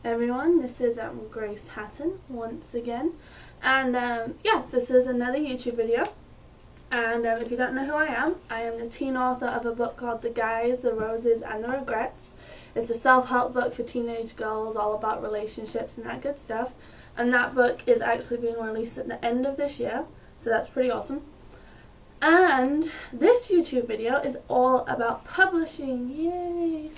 everyone, this is Grace Hatton once again, and yeah, this is another YouTube video. And if you don't know who I am the teen author of a book called The Guys, the Roses and the Regrets. It's a self-help book for teenage girls, all about relationships and that good stuff, and that book is actually being released at the end of this year, so that's pretty awesome. And this YouTube video is all about publishing, yay!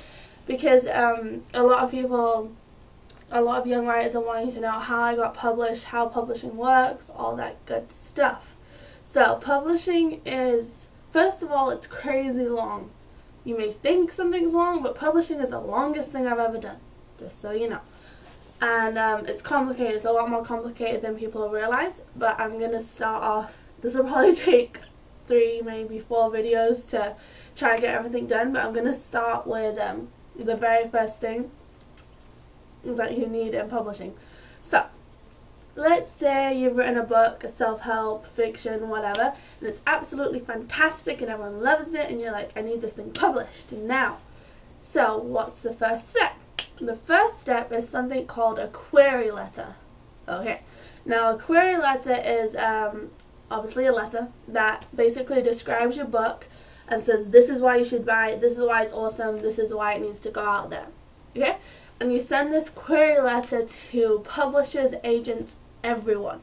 Because a lot of young writers are wanting to know how I got published, how publishing works, all that good stuff. So publishing is, first of all, it's crazy long. You may think something's long, but publishing is the longest thing I've ever done, just so you know. And it's complicated. It's a lot more complicated than people realize, but I'm going to start off. This will probably take 3, maybe 4 videos to try and get everything done, but I'm going to start with the very first thing that you need in publishing. So, let's say you've written a book, a self-help, fiction, whatever, and it's absolutely fantastic and everyone loves it, and you're like, I need this thing published now. So, what's the first step? The first step is something called a query letter. Okay, now a query letter is obviously a letter that basically describes your book and says this is why you should buy it, this is why it's awesome, this is why it needs to go out there. Okay? And you send this query letter to publishers, agents, everyone.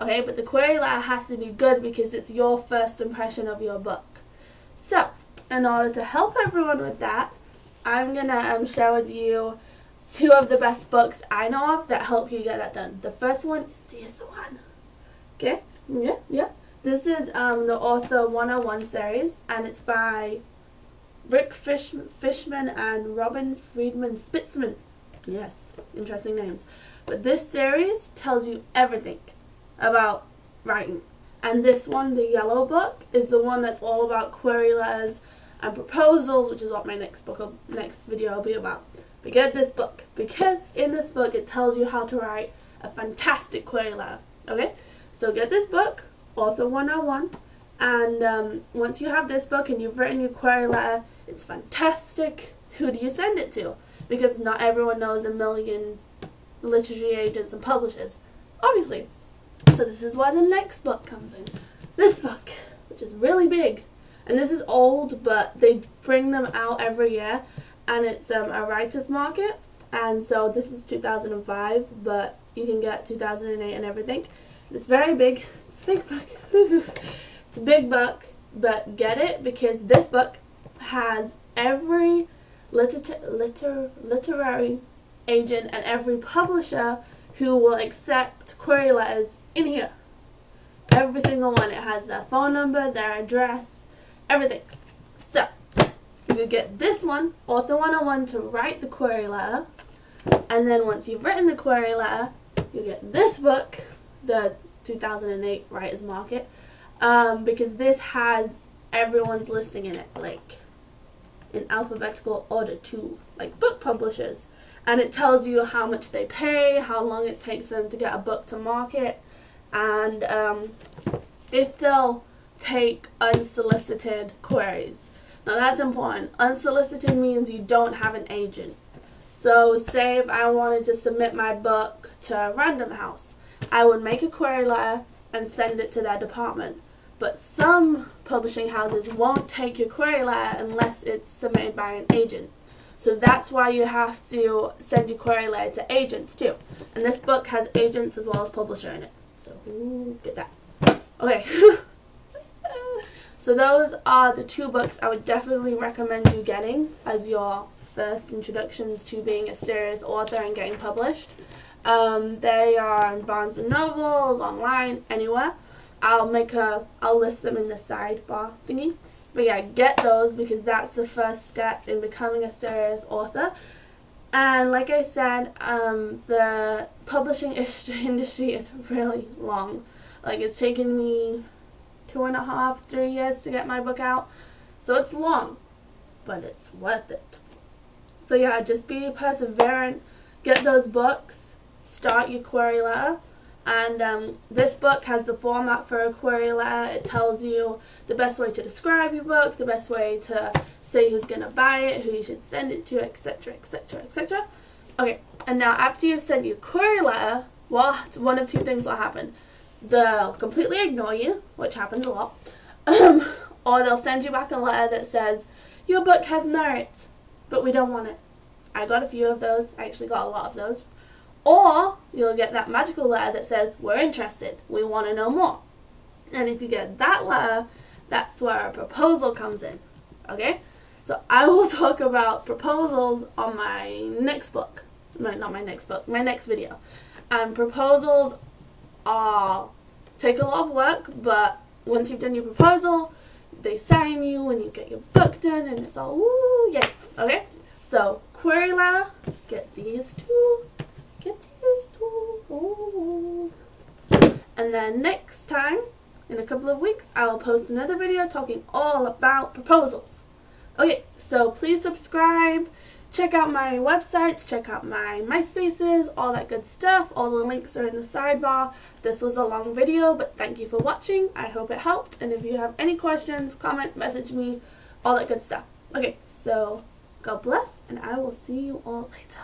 Okay? But the query letter has to be good because it's your first impression of your book. So, in order to help everyone with that, I'm going to share with you 2 of the best books I know of that help you get that done. The first one is this one. Okay? Yeah. This is the Author 101 series, and it's by Rick Fishman and Robin Friedman Spitzman. Yes, interesting names. But this series tells you everything about writing. And this one, the yellow book, is the one that's all about query letters and proposals, which is what my next video will be about. But get this book, because in this book it tells you how to write a fantastic query letter. Okay? So get this book, Author 101, and once you have this book and you've written your query letter, it's fantastic. Who do you send it to? Because not everyone knows a million literary agents and publishers, obviously. So this is why the next book comes in. This book, which is really big, and this is old, but they bring them out every year, and it's a writer's market, and so this is 2005, but you can get 2008 and everything. It's very big. It's a big book. It's a big book, but get it because this book has every literary agent and every publisher who will accept query letters in here. Every single one. It has their phone number, their address, everything. So, you get this one, Author 101, to write the query letter, and then once you've written the query letter, you get this book, the 2008 Writer's Market, because this has everyone's listing in it, like in alphabetical order to like book publishers, and it tells you how much they pay, how long it takes for them to get a book to market, and if they'll take unsolicited queries. Now that's important. Unsolicited means you don't have an agent. So say if I wanted to submit my book to Random House, I would make a query letter and send it to their department. But some publishing houses won't take your query letter unless it's submitted by an agent. So that's why you have to send your query letter to agents too. And this book has agents as well as publisher in it. So get that. Okay. So those are the 2 books I would definitely recommend you getting as your first introductions to being a serious author and getting published. They are on Barnes & Nobles, online, anywhere. I'll list them in the sidebar thingy. But yeah, get those because that's the first step in becoming a serious author. And like I said, the publishing industry is really long. Like it's taken me 2.5, 3 years to get my book out. So it's long, but it's worth it. So yeah, just be perseverant, get those books, start your query letter, and this book has the format for a query letter. It tells you the best way to describe your book, the best way to say who's going to buy it, who you should send it to, etc, etc, etc. Okay, and now after you've sent your query letter, well, one of two things will happen. They'll completely ignore you, which happens a lot, or they'll send you back a letter that says, your book has merit, but we don't want it. I got a few of those. I actually got a lot of those. Or you'll get that magical letter that says, we're interested, we want to know more. And if you get that letter, that's where a proposal comes in. Okay? So I will talk about proposals on my next book. Not my next book, my next video. And proposals take a lot of work, but once you've done your proposal, they sign you and you get your book done and it's all woo, yay. Okay? So query letter, get these two. Ooh. And then next time, in a couple of weeks, I will post another video talking all about proposals. Okay, so please subscribe, check out my websites, check out my MySpaces, all that good stuff. All the links are in the sidebar. This was a long video, but thank you for watching. I hope it helped, and if you have any questions, comment, message me, all that good stuff. Okay, so God bless, and I will see you all later.